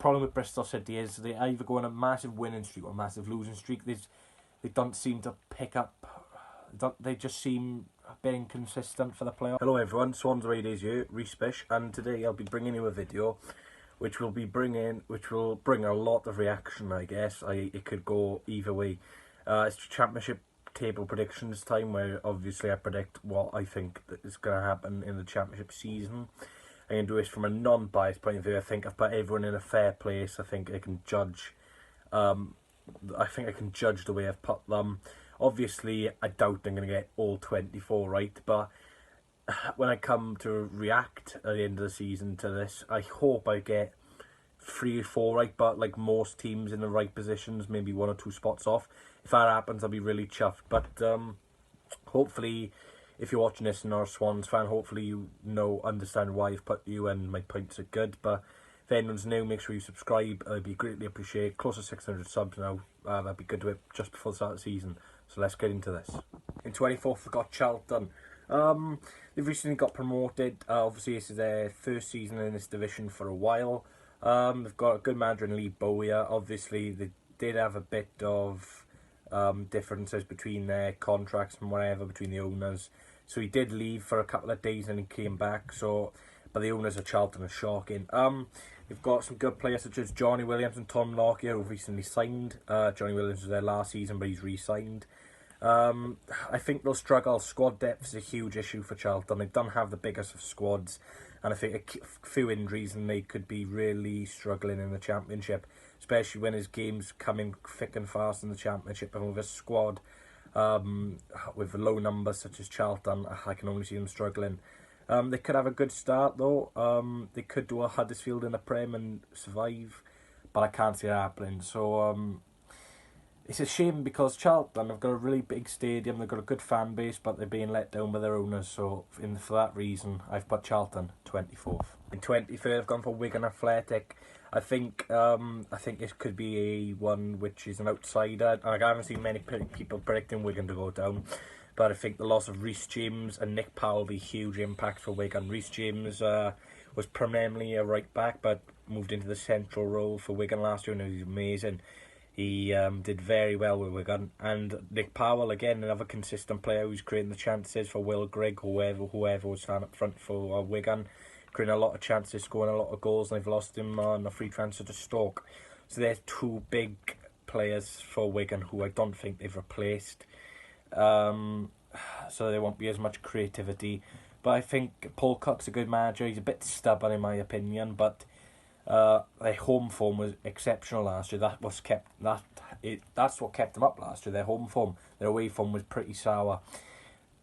problem with Bristol City is they either go on a massive winning streak or a massive losing streak. They don't seem to pick up. They just seem a bit inconsistent for the playoffs. Hello everyone, Swans Raiders here, Reese Bish, and today I'll be bringing you a video which will bring a lot of reaction, I guess. It could go either way. It's Championship table predictions time, where obviously I predict what I think is going to happen in the Championship season. I can do this from a non-biased point of view. I think I've put everyone in a fair place. I think I can judge. I think I can judge the way I've put them. Obviously, I doubt I'm going to get all 24 right, but when I come to react at the end of the season to this, I hope I get 3 or 4 right, but like most teams in the right positions, maybe 1 or 2 spots off. If that happens, I'll be really chuffed. But hopefully, if you're watching this and are a Swans fan, hopefully you understand why I've put you and my points are good. But if anyone's new, make sure you subscribe. It'd be greatly appreciated. Close to 600 subs now. That'd be good to it just before the start of the season. So let's get into this. In 24th, we've got Charlton. They've recently got promoted. Obviously, this is their first season in this division for a while. They've got a good manager in Lee Bowyer. Obviously, they did have a bit of differences between their contracts and whatever, between the owners. So he did leave for a couple of days and he came back. But the owners of Charlton are shocking. They've got some good players such as Johnny Williams and Tom Lockyer, who've recently signed. Johnny Williams was there last season, but he's re-signed. I think they'll struggle. Squad depth is a huge issue for Charlton. They don't have the biggest of squads, and I think a few injuries and they could be really struggling in the Championship, especially when his games coming thick and fast in the Championship. And with a squad with low numbers such as Charlton, I can only see them struggling. They could have a good start though. They could do a Huddersfield in the Prem and survive, but I can't see it happening. So it's a shame because Charlton have got a really big stadium, they've got a good fan base, but they're being let down by their owners. So for that reason, I've put Charlton 24th. In 23rd, I've gone for Wigan Athletic. I think this could be a one which is an outsider. I haven't seen many people predicting Wigan to go down, but I think the loss of Reece James and Nick Powell will be a huge impact for Wigan. Reece James was primarily a right back, but moved into the central role for Wigan last year, and he was amazing. He did very well with Wigan. And Nick Powell, again, another consistent player who's creating the chances for Will Grigg, whoever was standing up front for Wigan, creating a lot of chances, scoring a lot of goals, and they've lost him on a free transfer to Stoke. So there's 2 big players for Wigan who I don't think they've replaced. So there won't be as much creativity. But I think Paul Cook's a good manager. He's a bit stubborn in my opinion, but their home form was exceptional last year. That's what kept them up last year. Their home form, their away form was pretty sour.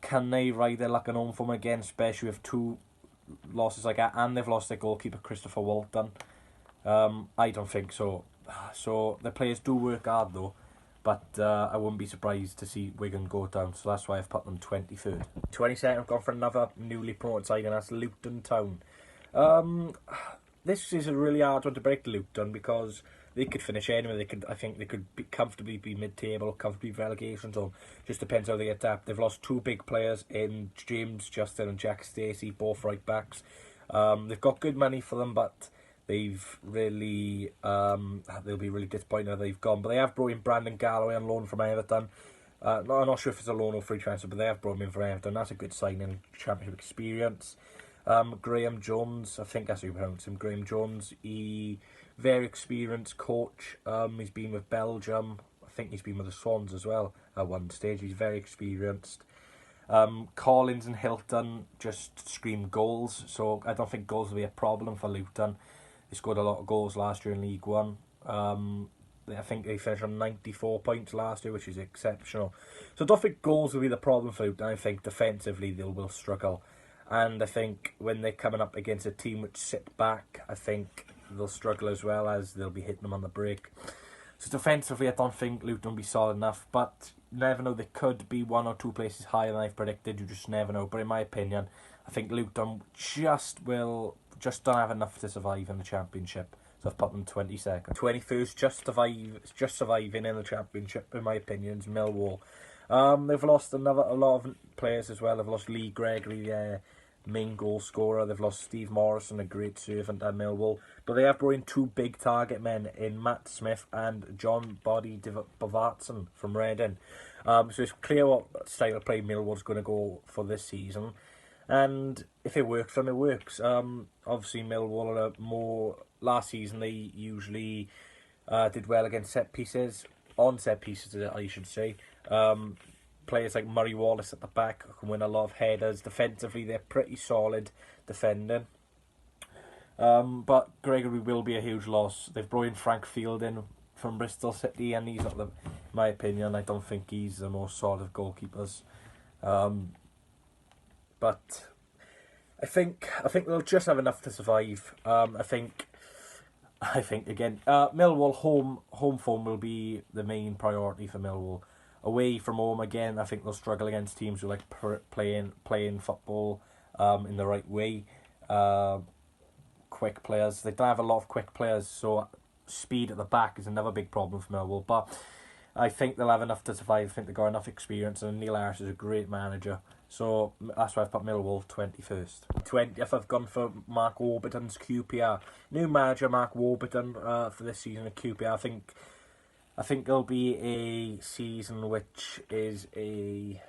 Can they ride their luck on home form again, especially with 2 losses like that, and they've lost their goalkeeper Christopher Walton? I don't think so. So the players do work hard though, but I wouldn't be surprised to see Wigan go down. So that's why I've put them 23rd. 22nd, I've gone for another newly promoted side, and that's Luton Town. This is a really hard one to break, Luton, because they could finish anywhere. I think they could comfortably be mid-table, comfortably relegation zone. Just depends how they adapt. They've lost 2 big players in James Justin and Jack Stacey, both right backs. They've got good money for them, but they've really they'll be really disappointed that they've gone. But they have brought in Brandon Galloway on loan from Everton. I'm not sure if it's a loan or free transfer, but they have brought him in from Everton. That's a good signing, Championship experience. Graham Jones, I think that's how you pronounce him, Graham Jones. Very experienced coach. He's been with Belgium. I think he's been with the Swans as well at one stage. He's very experienced. Collins and Hilton just scream goals, so I don't think goals will be a problem for Luton. They scored a lot of goals last year in League One. I think they finished on 94 points last year, which is exceptional. So I don't think goals will be the problem for Luton. I think defensively they will struggle. And I think when they're coming up against a team which sit back, I think they'll struggle as well, as they'll be hitting them on the break. So defensively, I don't think Luton will be solid enough, but you never know, they could be 1 or 2 places higher than I've predicted. You just never know. But in my opinion, I think Luton just don't have enough to survive in the Championship. So I've put them 22nd. 21st, just surviving in the Championship, in my opinion, is Millwall. They've lost a lot of players as well. They've lost Lee Gregory, main goal scorer. They've lost Steve Morrison, a great servant at Millwall. But they have brought in two big target men in Matt Smith and John Body Bavatsson from Reading. So it's clear what style of play Millwall's going to go for this season. And if it works for them, it works. Obviously, Millwall are more... Last season, they usually did well against set pieces. On set pieces, I should say. Players like Murray Wallace at the back can win a lot of headers. Defensively, they're pretty solid defending. But Gregory will be a huge loss. They've brought in Frank Fielding from Bristol City, and he's not in my opinion, I don't think he's the most solid of goalkeepers. But I think they'll just have enough to survive. I think again, Millwall home form will be the main priority for Millwall. Away from home again, I think they'll struggle against teams who like playing football in the right way. Quick players. They don't have a lot of quick players, so speed at the back is another big problem for Millwall. But I think they'll have enough to survive. I think they've got enough experience, and Neil Harris is a great manager. So that's why I've put Millwall 21st. 20th, I've gone for Mark Warburton's QPR. New manager Mark Warburton for this season at QPR. I think there'll be a season which is a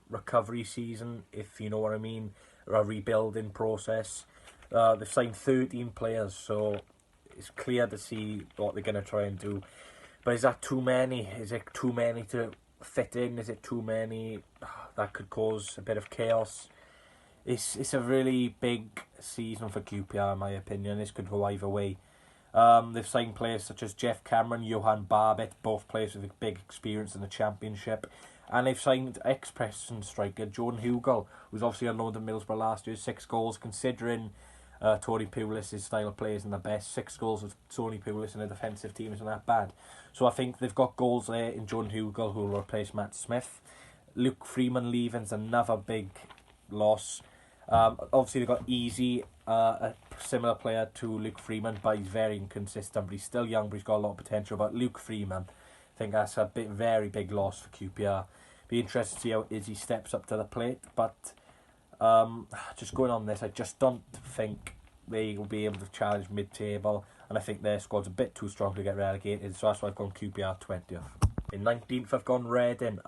recovery season, if you know what I mean, or a rebuilding process. They've signed 13 players, so it's clear to see what they're going to try and do. But is that too many? Is it too many to fit in? Is it too many? That could cause a bit of chaos. It's a really big season for QPR, in my opinion. This could go either way. They've signed players such as Jeff Cameron, Johan Barbet, both players with a big experience in the Championship. And they've signed ex-Preston striker Jordan Hugill, who's obviously on loan to Middlesbrough last year, 6 goals, considering Tony Pulis' style of play isn't the best. 6 goals with Tony Pulis in a defensive team isn't that bad. So I think they've got goals there in Jordan Hugill, who will replace Matt Smith. Luke Freeman leaving's another big loss. Obviously they've got Easy, a similar player to Luke Freeman, but he's very inconsistent. But he's still young, but he's got a lot of potential. But Luke Freeman, I think that's a very big loss for QPR. Be interested to see how Izzy steps up to the plate. But just going on this, I just don't think they will be able to challenge mid-table, and I think their squad's a bit too strong to get relegated. So that's why I've gone QPR 20th. In 19th, I've gone Reading.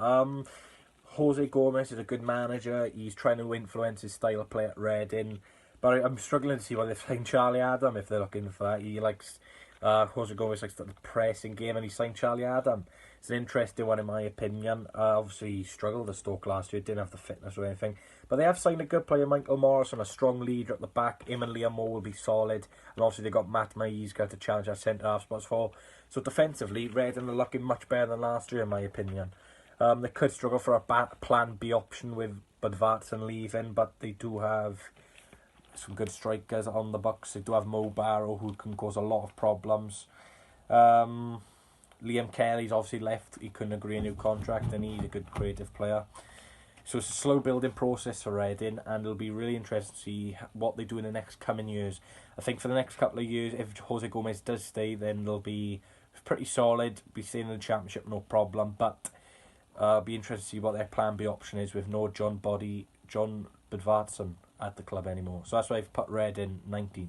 Jose Gomez is a good manager. He's trying to influence his style of play at Reading. But I'm struggling to see why they've signed Charlie Adam if they're looking for that. He likes, Jose Gomez likes the pressing game, and he signed Charlie Adam. It's an interesting one in my opinion. Obviously he struggled at Stoke last year, didn't have the fitness or anything. But they have signed a good player, Michael Morrison, a strong leader at the back. Him and Liam Moore will be solid. And obviously they've got Matt Maizka to challenge our centre-half spots for. So defensively, Reading are looking much better than last year in my opinion. They could struggle for a plan B option with Budvartson leaving, but they do have some good strikers on the books. They do have Mo Barrow, who can cause a lot of problems. Liam Kelly's obviously left. He couldn't agree a new contract, and he's a good creative player. So it's a slow building process for Reading, and it'll be really interesting to see what they do in the next coming years. I think for the next couple of years, if Jose Gomez does stay, then they'll be pretty solid, be staying in the Championship, no problem. But be interested to see what their plan B option is with no John Budvartson at the club anymore. So that's why I've put Reading 19th.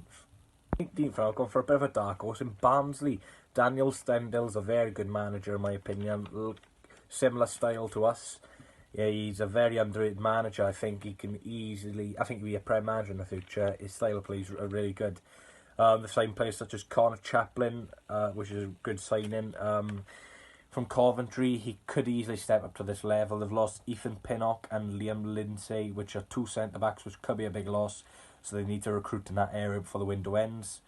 19th, I've gone for a bit of a dark horse in Barnsley. Daniel Stendhal's a very good manager in my opinion. Similar style to us. Yeah, he's a very underrated manager. I think he can easily... I think he'll be a Prem manager in the future. His style of play is really good. They've signed players such as Connor Chaplin, which is a good signing. From Coventry, he could easily step up to this level. They've lost Ethan Pinnock and Liam Lindsay, which are 2 centre-backs, which could be a big loss. So they need to recruit in that area before the window ends.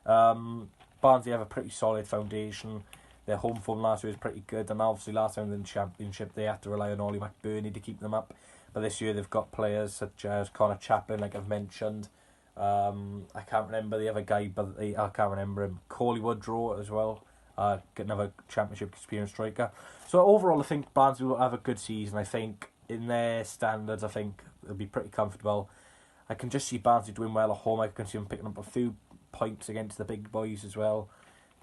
Barnsley have a pretty solid foundation. Their home form last year was pretty good, and obviously last time in the Championship they had to rely on Ollie McBurney to keep them up. But this year they've got players such as Connor Chaplin, like I've mentioned. I can't remember the other guy, but I can't remember him. Coley Woodrow as well. Get another Championship experience striker. So overall, I think Barnsley will have a good season. I think in their standards, I think they'll be pretty comfortable. I can just see Barnsley doing well at home. I can see them picking up a few points against the big boys as well.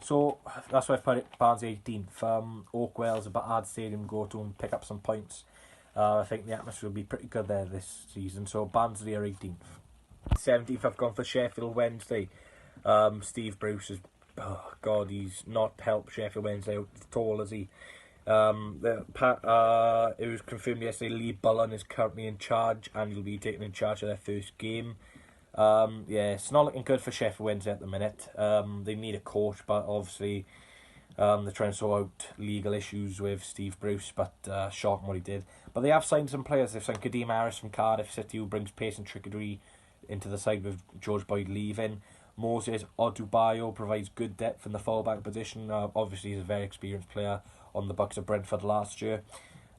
So that's why I've put it Barnsley 18th. Oakwell's a hard stadium to go to and pick up some points. I think the atmosphere will be pretty good there this season. So Barnsley are 18th. 17th I've gone for Sheffield Wednesday. Steve Bruce is, oh God, he's not helped Sheffield Wednesday out at all, has he? It was confirmed yesterday Lee Bullen is currently in charge and he'll be taking in charge of their first game. Yeah, it's not looking good for Sheffield Wednesday at the minute. They need a coach, but obviously they're trying to sort out legal issues with Steve Bruce, but shocking what he did. But they have signed some players. They've signed Kadeem Harris from Cardiff City, who brings pace and trickery into the side with George Boyd leaving. Moses Odubayo provides good depth in the fullback position. Obviously, he's a very experienced player on the Bucks of Brentford last year.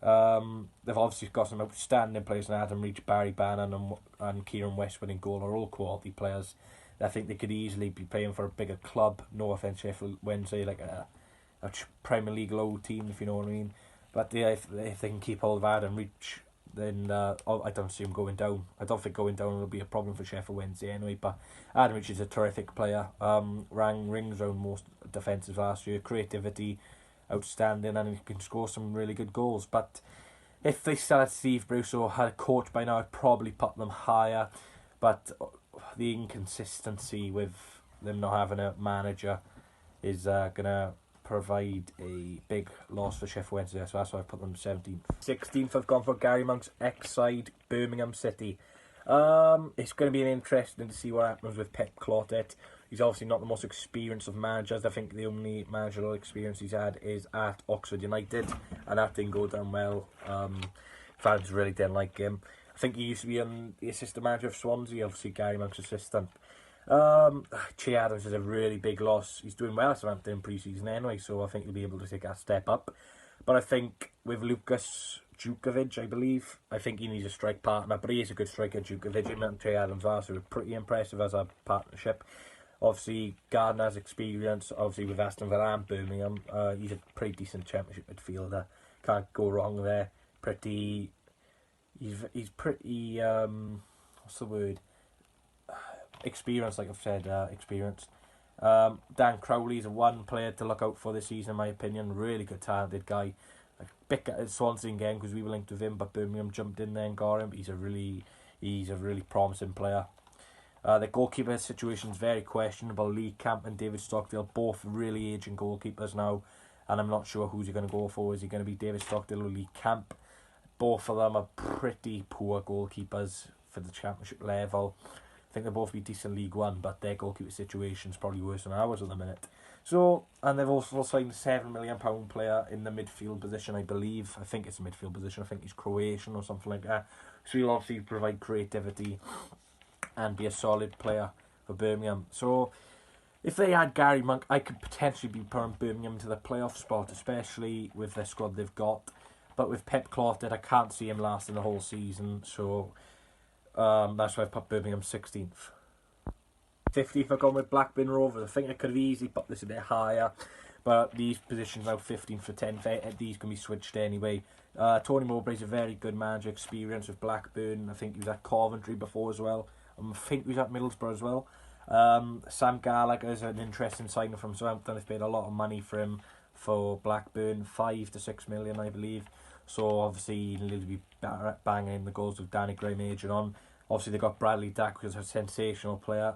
They've obviously got some outstanding players in Adam Reach, Barry Bannon and Kieran Westwood in goal are all quality players. I think they could easily be playing for a bigger club. No offence, Sheffield Wednesday, like a Premier League low team, if you know what I mean. But yeah, if they can keep hold of Adam Reach, then I don't see him going down. I don't think going down will be a problem for Sheffield Wednesday anyway. But Adam Reach is a terrific player. Rang rings around most defences last year. Creativity, outstanding, and he can score some really good goals. But if they still had Steve Bruce or had a coach by now, I'd probably put them higher. But the inconsistency with them not having a manager is gonna provide a big loss for Sheffield Wednesday, so that's why I put them 17th. 16th I've gone for Gary Monk's ex-side, Birmingham City. It's going to be interesting to see what happens with Pep Clotet. He's obviously not the most experienced of managers. I think the only managerial experience he's had is at Oxford United, and that didn't go down well. Fans really didn't like him. I think he used to be the assistant manager of Swansea, obviously Gary Monk's assistant. Che Adams is a really big loss. He's doing well at Southampton in pre-season anyway, so I think he'll be able to take a step up. But I think with Lucas Djukovic, I think he needs a strike partner, but he is a good striker, Djukovic, and Che Adams are, so pretty impressive as a partnership. Obviously, Gardner has experience, obviously with Aston Villa and Birmingham. He's a pretty decent Championship midfielder. Can't go wrong there. He's pretty, what's the word? Experienced, like I've said, experienced. Dan Crowley's one player to look out for this season, in my opinion. Really good, talented guy. A bit at Swansea game because we were linked with him, but Birmingham jumped in there and got him. But he's a really promising player. The goalkeeper situation is very questionable. Lee Camp and David Stockdale, both really aging goalkeepers now, and I'm not sure who's he going to go for. Is he going to be David Stockdale or Lee Camp? Both of them are pretty poor goalkeepers for the Championship level. I think they'll both be decent League One, but their goalkeeper situation is probably worse than ours at the minute. So, and they've also signed a £7 million player in the midfield position, I believe. I think it's a midfield position. I think he's Croatian or something like that. So he'll obviously provide creativity and be a solid player for Birmingham. So, if they had Gary Monk, I could potentially be putting Birmingham to the playoff spot, especially with the squad they've got. But with Pep Clotet, I can't see him lasting the whole season, so that's why I've put Birmingham 16th. 50th I've gone with Blackburn Rovers. I think I could have easily put this a bit higher, but these positions now 15th for 10th. These can be switched anyway. Tony Mowbray's a very good manager, experience with Blackburn. I think he was at Coventry before as well. I think he was at Middlesbrough as well. Sam Gallagher is an interesting signing from Southampton. They've paid a lot of money for him for Blackburn, 5 to 6 million, I believe. So obviously he'll be banging the goals with Danny Graham aging on. Obviously they got Bradley Dack, who's a sensational player.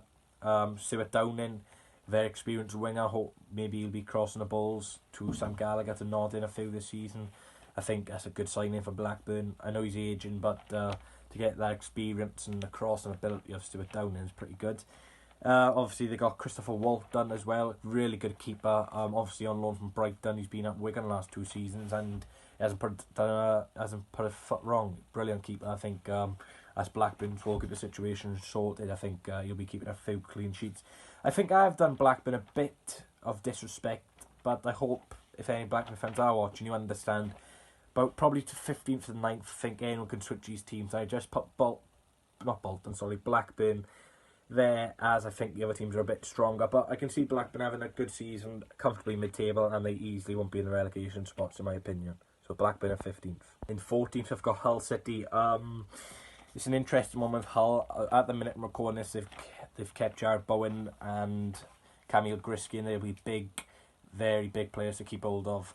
Stuart Downing, very experienced winger. Hope maybe he'll be crossing the balls to Sam Gallagher to nod in a few this season. I think that's a good signing for Blackburn. I know he's aging, but to get that experience and the crossing ability of Stuart Downing is pretty good. Obviously they got Christopher Walton as well, really good keeper. Obviously on loan from Brighton. He's been at Wigan the last 2 seasons and hasn't put a foot wrong. Brilliant keeper. I think as Blackburn's goalkeeper situation sorted, I think he'll be keeping a few clean sheets. I think I've done Blackburn a bit of disrespect, but I hope if any Blackburn fans are watching, you understand. But probably to 15th and 9th, I think anyone can switch these teams. I just put Blackburn there, as I think the other teams are a bit stronger, but I can see Blackburn having a good season, comfortably mid-table, and they easily won't be in the relegation spots in my opinion. So Blackburn at 15th. In 14th I've got Hull City. It's an interesting one with Hull. At the minute I'm recording this, they've kept Jared Bowen and Camille Griskin. They'll be big, very big players to keep hold of.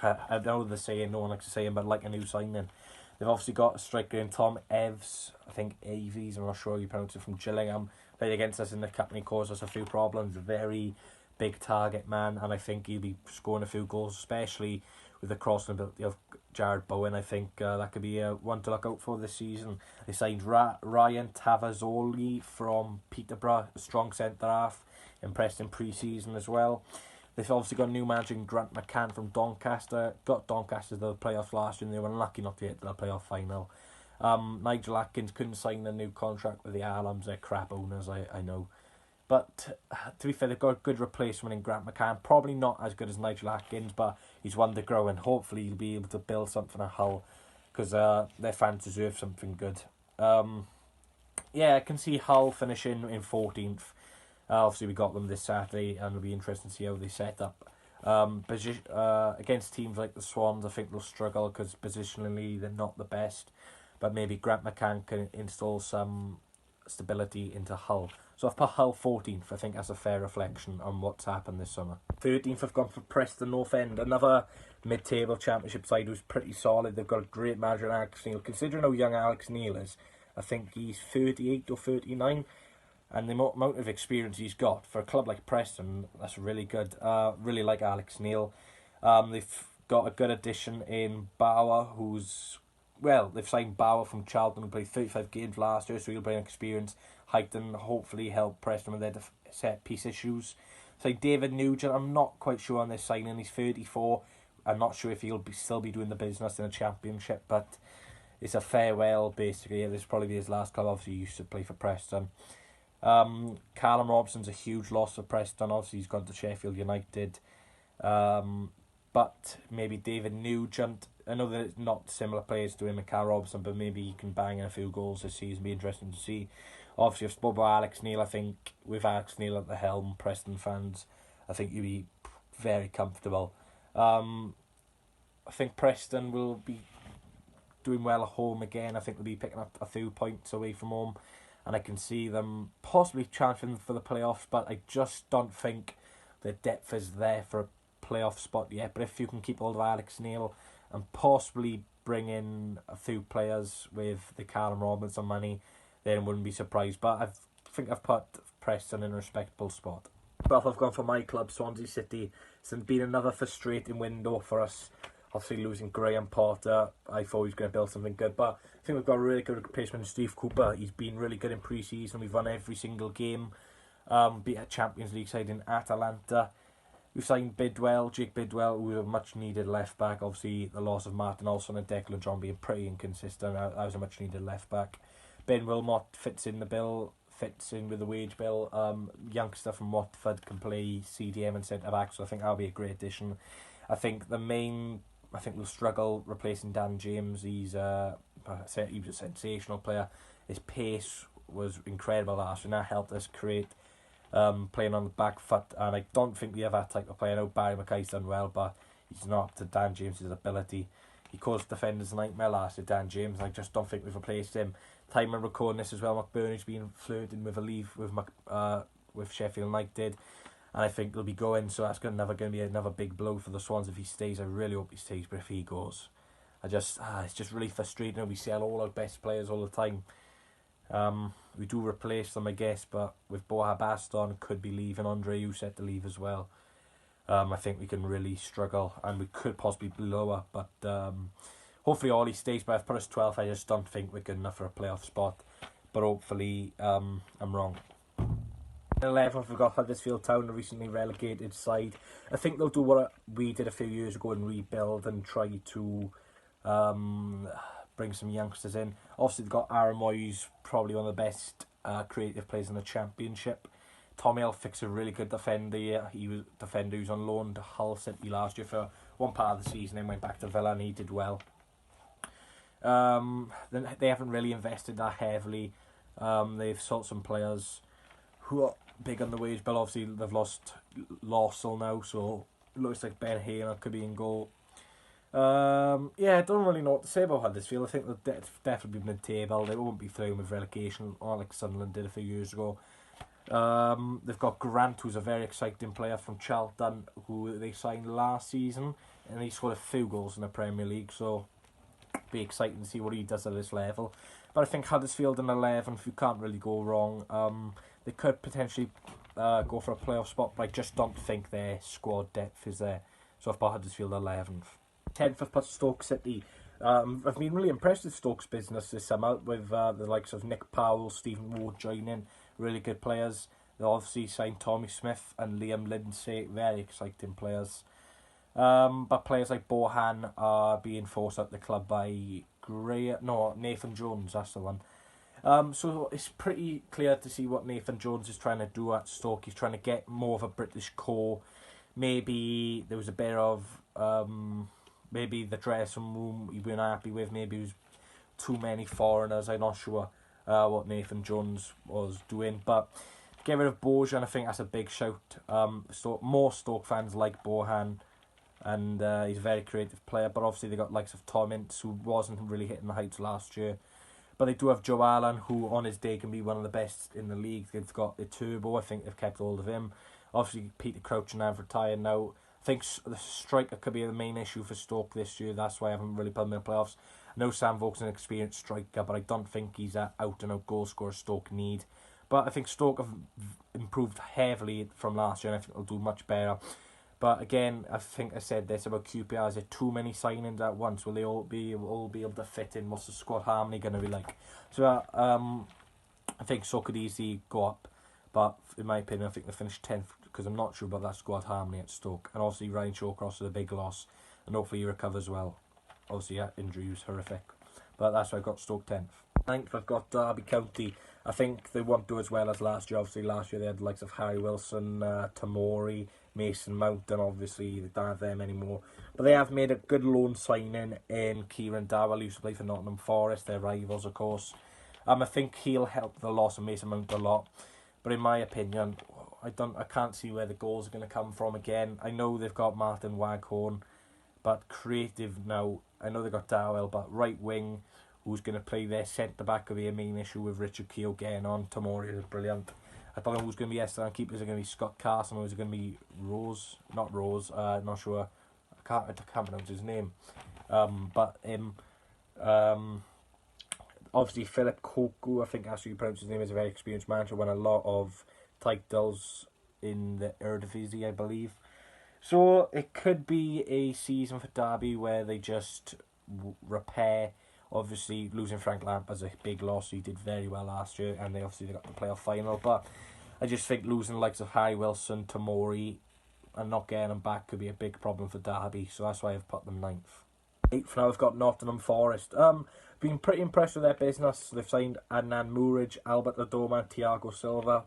I know the saying, no one likes to say him, but like a new signing. They've obviously got a striker in Tom Evs, I think Avies, I'm not sure how you pronounce it, from Gillingham. Played against us in the cup and he caused us a few problems. Very big target man, and I think he'll be scoring a few goals, especially with the crossing ability of Jared Bowen. I think that could be one to look out for this season. They signed Ryan Tavazzoli from Peterborough, a strong centre-half, impressed in pre-season as well. They've obviously got a new manager in Grant McCann from Doncaster. Got Doncaster to the playoffs last year and they were unlucky not to get to the playoff final. Nigel Atkins couldn't sign a new contract with the Alums. They're crap owners, I know. But to be fair, they've got a good replacement in Grant McCann. Probably not as good as Nigel Atkins, but he's one to grow and hopefully he'll be able to build something at Hull because their fans deserve something good. Yeah, I can see Hull finishing in 14th. Obviously, we got them this Saturday, and it'll be interesting to see how they set up. Against teams like the Swans, I think they'll struggle because positionally they're not the best. But maybe Grant McCann can install some stability into Hull. So I've put Hull 14th. I think that's a fair reflection on what's happened this summer. 13th, I've gone for Preston North End. Another mid-table championship side who's pretty solid. They've got a great manager in Alex Neil. Considering how young Alex Neil is, I think he's 38 or 39. And the amount of experience he's got for a club like Preston, that's really good. Really like Alex Neil. They've got a good addition in Bauer, they've signed Bauer from Charlton, who played 35 games last year, so he'll bring experience, height, and hopefully help Preston with their set-piece issues. So David Nugent, I'm not quite sure on this signing. He's 34. I'm not sure if he'll still be doing the business in a championship, but it's a farewell, basically. This will probably be his last club. Obviously, he used to play for Preston. Callum Robson's a huge loss for Preston. Obviously he's gone to Sheffield United, but maybe David Nugent, I know that it's not similar players to him and Callum Robson, but maybe he can bang in a few goals this season. Be interesting to see. Obviously I've spoken about Alex Neil. I think with Alex Neil at the helm, Preston fans, I think you'll be very comfortable. I think Preston will be doing well at home again. I think they'll be picking up a few points away from home, and I can see them possibly championing for the playoffs, but I just don't think the depth is there for a playoff spot yet. But if you can keep hold of Alex Neil and possibly bring in a few players with the Callum Robinson money, then I wouldn't be surprised. But I think I've put Preston in a respectable spot. But I've gone for my club, Swansea City. It's been another frustrating window for us. Obviously losing Graham Potter, I thought he was going to build something good, but I think we've got a really good replacement in Steve Cooper. He's been really good in pre-season. We've won every single game. Beat a Champions League side in Atalanta. We've signed Jake Bidwell, who was a much needed left back. Obviously the loss of Martin Olsson and Declan John being pretty inconsistent. That was a much needed left back. Ben Wilmot fits in with the wage bill. Youngster from Watford can play CDM and centre back, so I think that'll be a great addition. I think we'll struggle replacing Dan James. He was a sensational player. His pace was incredible last year, and that helped us create playing on the back foot. And I don't think we have that type of player. I know Barry Mackay's done well, but he's not up to Dan James's ability. He caused defenders a nightmare last year, Dan James. I just don't think we've replaced him. Time and recording this as well, McBurney's been flirting with a leave with Sheffield United. And I think they'll be going, so that's never going to be another big blow for the Swans if he stays. I really hope he stays, but if he goes, it's just really frustrating. We sell all our best players all the time. We do replace them, I guess, but with Borja Baston could be leaving, Andre Uset to leave as well. I think we can really struggle, and we could possibly be lower, but hopefully Ollie stays. But I've put us 12th. I just don't think we're good enough for a playoff spot, but hopefully I'm wrong. 11th, we've got Huddersfield Town, a recently relegated side. I think they'll do what we did a few years ago and rebuild and try to bring some youngsters in. Obviously, they've got Aaron Moyes, probably one of the best creative players in the Championship. Tommy Elphick's a really good defender. He was a defender who was on loan to Hull City last year for one part of the season, then went back to Villa and he did well. Then they haven't really invested that heavily. They've sold some players who are big on the wage bill. Obviously, they've lost Lawsell now, so it looks like Ben Haler could be in goal. I don't really know what to say about Huddersfield. I think they'll definitely be mid-table. They won't be through with relegation, or like Sunderland did a few years ago. They've got Grant, who's a very exciting player from Charlton, who they signed last season, and he scored a few goals in the Premier League, so be exciting to see what he does at this level. But I think Huddersfield in 11th, you can't really go wrong. They could potentially go for a playoff spot, but I just don't think their squad depth is there. So I've put Huddersfield 11th. 10th, I've put Stoke City. I've been really impressed with Stoke's business this summer, with the likes of Nick Powell, Stephen Ward joining, really good players. They obviously signed Tommy Smith and Liam Lindsay, very exciting players. But players like Bohan are being forced out the club by Nathan Jones, that's the one. So it's pretty clear to see what Nathan Jones is trying to do at Stoke. He's trying to get more of a British core. Maybe there was a bit of maybe the dressing room he weren't happy with. Maybe it was too many foreigners. I'm not sure what Nathan Jones was doing. But get rid of Bojan, I think that's a big shout. So more Stoke fans like Bohan, and he's a very creative player. But obviously they got likes of Tom Ince, who wasn't really hitting the heights last year. But they do have Joe Allen, who on his day can be one of the best in the league. They've got the Turbo, I think they've kept hold of him. Obviously Peter Crouch and have retired now. I think the striker could be the main issue for Stoke this year. That's why I haven't really put him in the playoffs. I know Sam Vokes is an experienced striker, but I don't think he's an out-and-out goal scorer Stoke need. But I think Stoke have improved heavily from last year, and I think they'll do much better. But again, I think I said this about QPR. Is there too many signings at once? Will they all be able to fit in? What's the squad harmony going to be like? So I think Stoke could easily go up. But in my opinion, I think they finished 10th, because I'm not sure about that squad harmony at Stoke. And obviously Ryan Shawcross is a big loss, and hopefully he recovers well. Obviously that injury was horrific. But that's why I've got Stoke 10th. 9th, I've got Derby County. I think they won't do as well as last year. Obviously last year they had the likes of Harry Wilson, Tamori, Mason Mount, and obviously they don't have them anymore. But they have made a good loan signing in Kieran Dowell, who used to play for Nottingham Forest, their rivals of course. I think he'll help the loss of Mason Mount a lot. But in my opinion, I can't see where the goals are going to come from again. I know they've got Martin Waghorn, but creative now. I know they've got Dowell, but right wing, who's going to play their centre-back could be a main issue with Richard Keogh getting on. Tamori is brilliant. I don't know who's going to be Esteban keepers. Is it going to be Scott Carson, or is it going to be Rose? Not Rose. Not sure. I can't pronounce his name. But obviously Philip Koku, I think that's how you pronounce his name, is a very experienced manager. Won a lot of titles in the Eredivisie, I believe. So it could be a season for Derby where they just repair. Obviously, losing Frank Lampard's a big loss. He did very well last year, and they got the playoff final. But I just think losing the likes of Harry Wilson, Tamori, and not getting them back could be a big problem for Derby. So that's why I've put them 9th. 8th now, I've got Nottingham Forest. Been pretty impressed with their business. They've signed Adnan Muric, Albert Adoma, and Thiago Silva.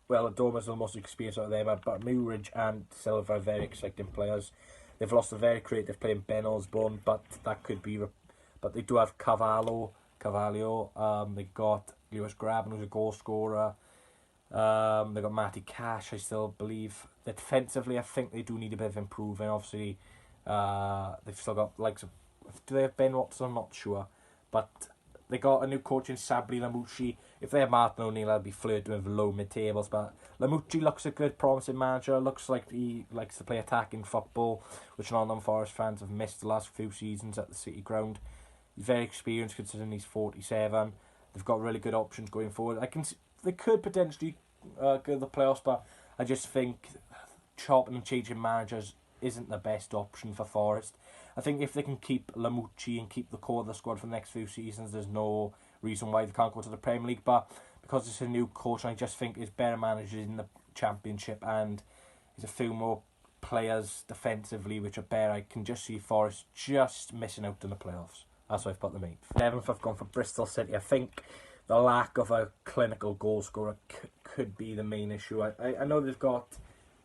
Adoma's the most experienced out of them, but Muric and Silva are very exciting players. They've lost a very creative player in Ben Osborne, but that could be. But they do have Carvalho. They got Lewis Graben, who's a goal scorer. They got Matty Cash, I still believe. Defensively, I think they do need a bit of improving. Obviously, they've still got do they have Ben Watson? I'm not sure, but they got a new coach in Sabri Lamouchi. If they have Martin O'Neill, I'll be flirting with low mid-tables. But Lamouchi looks a good, promising manager. Looks like he likes to play attacking football, which Nottingham Forest fans have missed the last few seasons at the City Ground. He's very experienced considering he's 47. They've got really good options going forward. They could potentially go to the playoffs, but I just think chopping and changing managers isn't the best option for Forest. I think if they can keep Lamouchi and keep the core of the squad for the next few seasons, there's no reason why they can't go to the Premier League. But because it's a new coach, I just think there's better managers in the Championship, and there's a few more players defensively which are better. I can just see Forest just missing out in the playoffs. That's why I've put them 8th. 7th, I've gone for Bristol City. I think the lack of a clinical goal scorer could be the main issue. I know they've got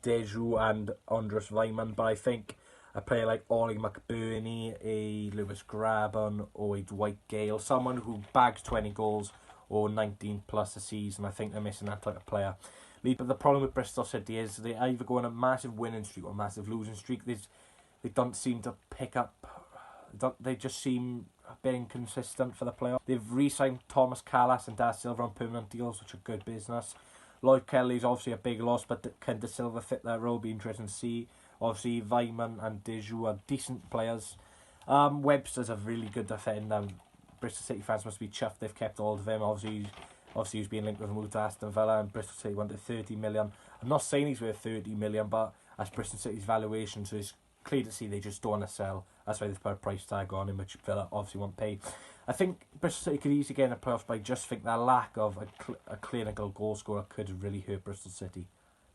Deju and Andres Weimann, but I think a player like Ollie McBurney, a Lewis Graben, or a Dwight Gale, someone who bags 20 goals or 19 plus a season, I think they're missing that type of player. But the problem with Bristol City is they either go on a massive winning streak or a massive losing streak. They don't seem to pick up. They just seem a bit inconsistent for the playoff. They've re-signed Thomas Callas and Da Silva on permanent deals, which are good business. Lloyd Kelly's obviously a big loss, but can Da Silva fit that role? Be interesting to see. Obviously, Weimann and Deju are decent players. Webster's a really good defender. Bristol City fans must be chuffed they've kept hold of him. Obviously he's been linked with a move to Aston Villa, and Bristol City wanted 30 million. I'm not saying he's worth 30 million, but that's Bristol City's valuation, so it's clear to see they just don't want to sell. That's why they've put a price tag on him, which Villa obviously won't pay. I think Bristol City could easily get in the playoffs, but I just think that lack of a clinical goal scorer could really hurt Bristol City.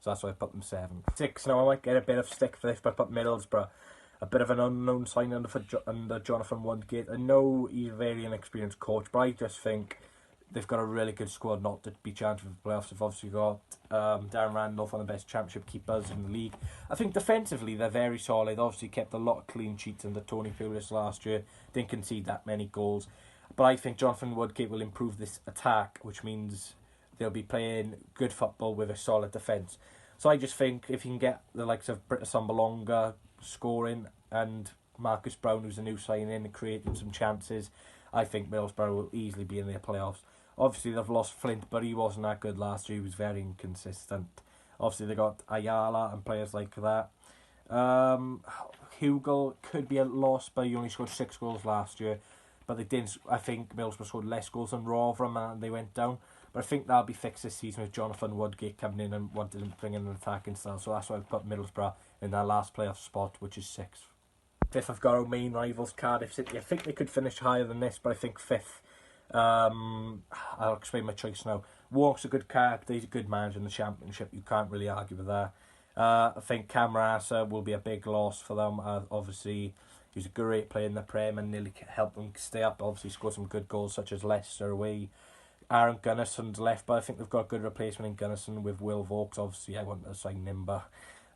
So that's why I put them 7th. 6, now I might get a bit of stick for this, but I put Middlesbrough. A bit of an unknown sign under Jonathan Woodgate. I know he's a very inexperienced coach, but I just think they've got a really good squad not to be challenged for the playoffs. They've obviously got Darren Randolph, one of the best championship keepers in the league. I think defensively they're very solid. Obviously kept a lot of clean sheets under Tony Pulis last year. Didn't concede that many goals. But I think Jonathan Woodgate will improve this attack, which means they'll be playing good football with a solid defence. So I just think if you can get the likes of Britta Sambalonga scoring and Marcus Brown, who's a new signing, and creating some chances, I think Middlesbrough will easily be in their playoffs. Obviously they've lost Flint, but he wasn't that good last year. He was very inconsistent. Obviously they got Ayala and players like that. Hugo could be a loss, but he only scored 6 goals last year. But they didn't. I think Middlesbrough scored less goals than Rotherham, and they went down. But I think that'll be fixed this season with Jonathan Woodgate coming in and wanting to bring in an attacking style. So that's why I've put Middlesbrough in their last playoff spot, which is 6th. 5th, I've got our main rivals, Cardiff City. I think they could finish higher than this, but I think 5th. I'll explain my choice now. Walk's a good character. He's a good manager in the Championship. You can't really argue with that. I think Camarasa will be a big loss for them. Obviously, he's a great player in the Prem and nearly helped them stay up. Obviously, scored some good goals, such as Leicester away. Aaron Gunnarson's left, but I think they've got a good replacement in Gunnarsson with Will Vaux. Obviously, I want to sign Nimba.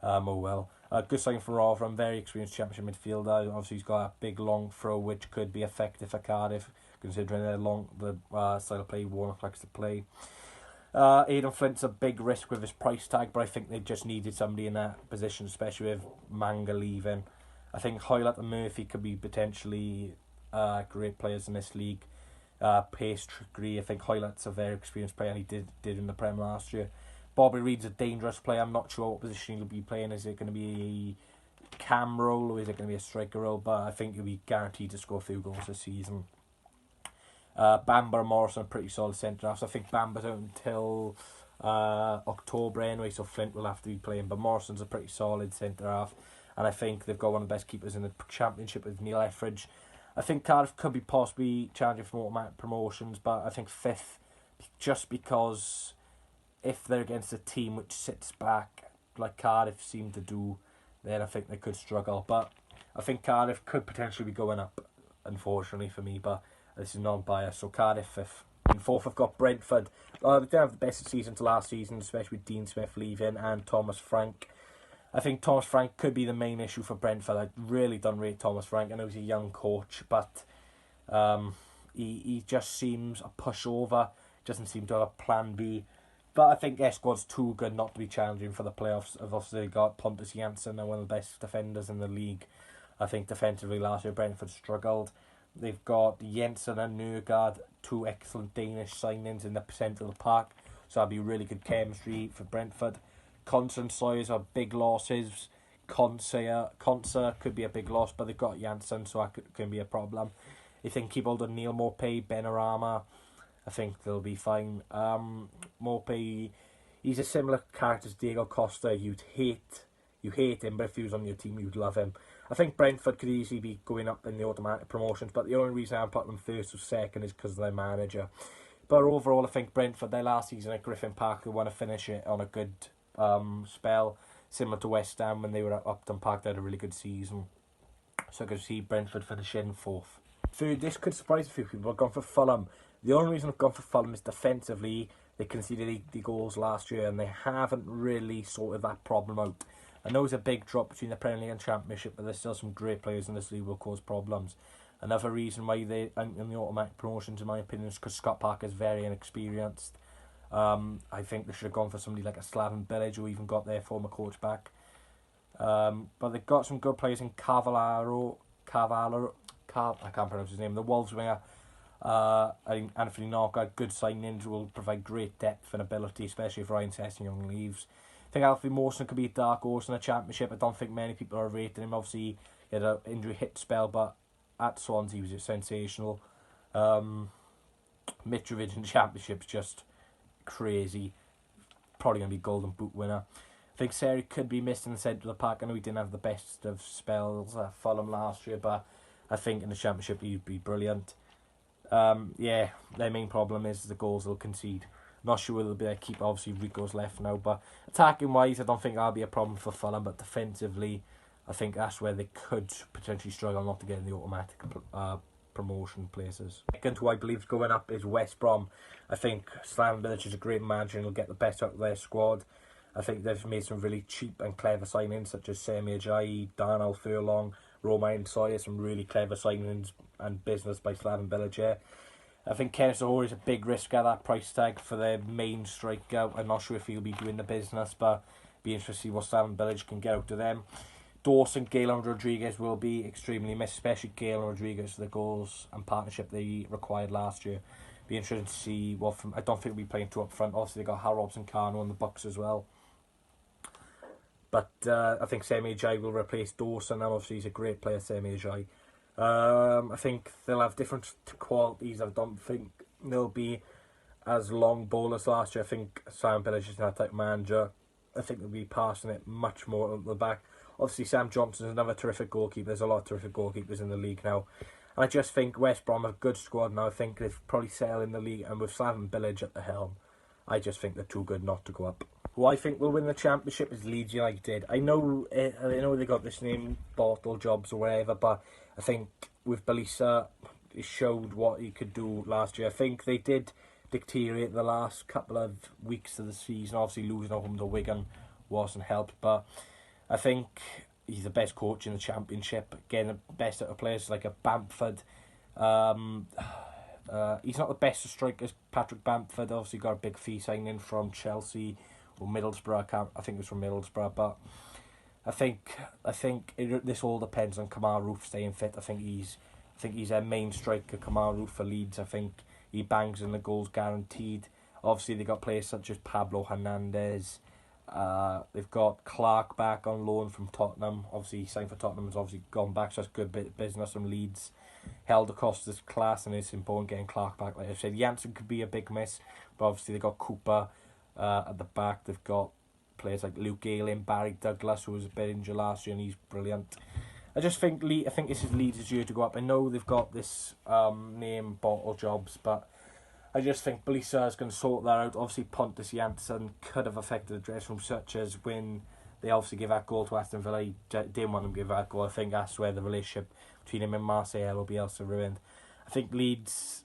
Oh well. Good signing from Rotherham, very experienced Championship midfielder. Obviously, he's got a big long throw, which could be effective for Cardiff, considering the style of play Warnock likes to play. Aidan Flint's a big risk with his price tag, but I think they just needed somebody in that position, especially with Manga leaving. I think Hoylett and Murphy could be potentially great players in this league. Pace, trickery. I think Hoylett's a very experienced player, and he did in the Prem last year. Bobby Reid's a dangerous player. I'm not sure what position he'll be playing. Is it going to be a cam role or is it going to be a striker role? But I think he'll be guaranteed to score a few goals this season. Bamba and Morrison are pretty solid centre halves. I think Bamba's out until October anyway, so Flint will have to be playing. But Morrison's a pretty solid centre half, and I think they've got one of the best keepers in the Championship with Neil Etheridge. I think Cardiff could be possibly challenging for automatic promotions, but I think 5th, just because if they're against a team which sits back, like Cardiff seem to do, then I think they could struggle. But I think Cardiff could potentially be going up, unfortunately for me, but this is non-biased. So Cardiff 5th. In 4th, I've got Brentford. They didn't have the best season to last season, especially with Dean Smith leaving and Thomas Frank. I think Thomas Frank could be the main issue for Brentford. I really don't rate Thomas Frank. I know he's a young coach, but he just seems a pushover. Doesn't seem to have a plan B. But I think their squad's too good not to be challenging for the playoffs. They've obviously got Pontus Jansson, one of the best defenders in the league. I think defensively last year Brentford struggled. They've got Jensen and Nørgaard, 2 excellent Danish signings in the centre of the park. So that'll be really good chemistry for Brentford. Conser and Sawyers are big losses. Conser could be a big loss, but they've got Janssen, so that can be a problem. If they can keep hold of Neil Maupay, Benrahma, I think they'll be fine. Maupay, he's a similar character to Diego Costa. You hate him, but if he was on your team, you'd love him. I think Brentford could easily be going up in the automatic promotions, but the only reason I put them first or second is because of their manager. But overall, I think Brentford, their last season at Griffin Park, they want to finish it on a good spell, similar to West Ham when they were at Upton Park. They had a really good season, so I could see Brentford finishing 4th. Third, this could surprise a few people. I've gone for Fulham. The only reason I've gone for Fulham is defensively. They conceded 80 goals last year, and they haven't really sorted that problem out. I know it's a big drop between the Premier League and Championship, but there's still some great players in this league will cause problems. Another reason why they aren't in the automatic promotions, in my opinion, is because Scott Parker is very inexperienced. I think they should have gone for somebody like a Slaven Bilic, who even got their former coach back. But they've got some good players in I can't pronounce his name. The Wolves winger, I think Anthony Knockaert, good signings, will provide great depth and ability, especially if Ryan Sessegnon leaves. I think Alfie Mawson could be a dark horse in the Championship. I don't think many people are rating him. Obviously, he had an injury hit spell, but at Swansea was sensational. Mitrovic in the Championship's just crazy. Probably going to be Golden Boot winner. I think Seri could be missed in the centre of the park. I know he didn't have the best of spells at Fulham last year, but I think in the Championship he'd be brilliant. Yeah, their main problem is the goals they'll concede. Not sure whether they'll be able to keep. Obviously Rico's left now, but attacking wise I don't think that'll be a problem for Fulham, but defensively I think that's where they could potentially struggle not to get in the automatic promotion places. Second, who I believe is going up is West Brom. I think Slaven Bilic is a great manager and will get the best out of their squad. I think they've made some really cheap and clever signings such as Semi Ajayi, Darnell Furlong, Romain Sawyer, some really clever signings and business by Slaven Bilic here. I think Kenneth Zohore is a big risk at that price tag for their main striker. I'm not sure if he'll be doing the business, but be interested to see what Slaven Bilic can get out of them. Dawson, Gale and Rodriguez will be extremely missed, especially Gale and Rodriguez for the goals and partnership they required last year. Be interested to see what from. I don't think we'll be playing two up front. Obviously, they got Hal Robson-Kanu on the books as well. But I think Semi Ajayi will replace Dawson. And obviously, he's a great player, Semi Ajayi. I think they'll have different qualities. I don't think they'll be as long ball as last year. I think Sam Bilic is that type of manager. I think they'll be passing it much more at the back. Obviously, Sam Johnson is another terrific goalkeeper. There's a lot of terrific goalkeepers in the league now. And I just think West Brom have a good squad now. I think they've probably settled in the league. And with Slaven Bilic at the helm, I just think they're too good not to go up. Who I think will win the Championship is Leeds United. I know they got this name, Bottle Jobs or whatever, but I think with Belisa, he showed what he could do last year. I think they did deteriorate the last couple of weeks of the season. Obviously, losing at home to Wigan wasn't helped, but I think he's the best coach in the Championship. Getting the best out of players like a Bamford. He's not the best of strikers. Patrick Bamford obviously got a big fee signing from Chelsea or Middlesbrough. I think it was from Middlesbrough, but I think this all depends on Kemar Roofe staying fit. I think he's their main striker, Kemar Roofe for Leeds. I think he bangs in the goals guaranteed. Obviously, they got players such as Pablo Hernandez. They've got Clark back on loan from Tottenham. Obviously, he signed for Tottenham, has obviously gone back, so that's good bit of business from Leeds. Held across this class, and it's important getting Clark back. Like I said, Janssen could be a big miss, but obviously they got Cooper at the back. They've got players like Luke Ayling, Barry Douglas, who was a bit injured last year, and he's brilliant. I just think this is Leeds' year to go up. I know they've got this name, Bottle Jobs, but I just think Belisa is going to sort that out. Obviously, Pontus Jansson could have affected the dressing room, such as when they obviously gave that goal to Aston Villa. He didn't want them to give that goal. I think that's where the relationship between him and Marseille will be also ruined. I think Leeds,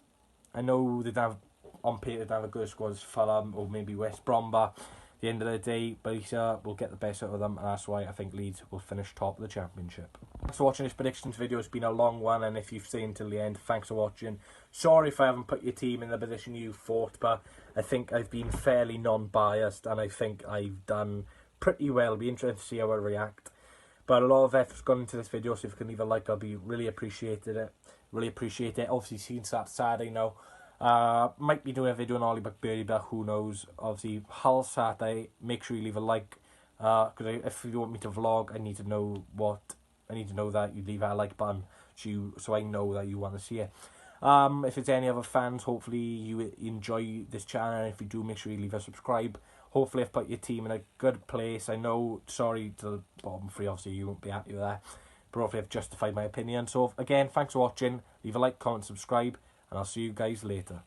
I know they don't have, on paper, they don't have a good squad as Fulham or maybe West Brom, but at the end of the day, Belisa will get the best out of them, and that's why I think Leeds will finish top of the Championship. Thanks for watching this predictions video. It's been a long one, and if you've stayed until the end, thanks for watching. Sorry if I haven't put your team in the position you thought, but I think I've been fairly non-biased, and I think I've done pretty well. It'll be interesting to see how I react. But a lot of effort's gone into this video, so if you can leave a like, I'll be really appreciate it. Obviously, seeing Saturday now. Might be doing a video on Ollie McBurdy, but who knows. Obviously, Hull Saturday, make sure you leave a like. Because if you want me to vlog, I need to know that you leave a like button so I know that you want to see it. If it's any other fans, hopefully you enjoy this channel, and if you do, make sure you leave a subscribe. Hopefully I've put your team in a good place. I know, sorry to the bottom three, obviously you won't be happy with that, but hopefully I've justified my opinion. So again, thanks for watching. Leave a like, comment, subscribe, and I'll see you guys later.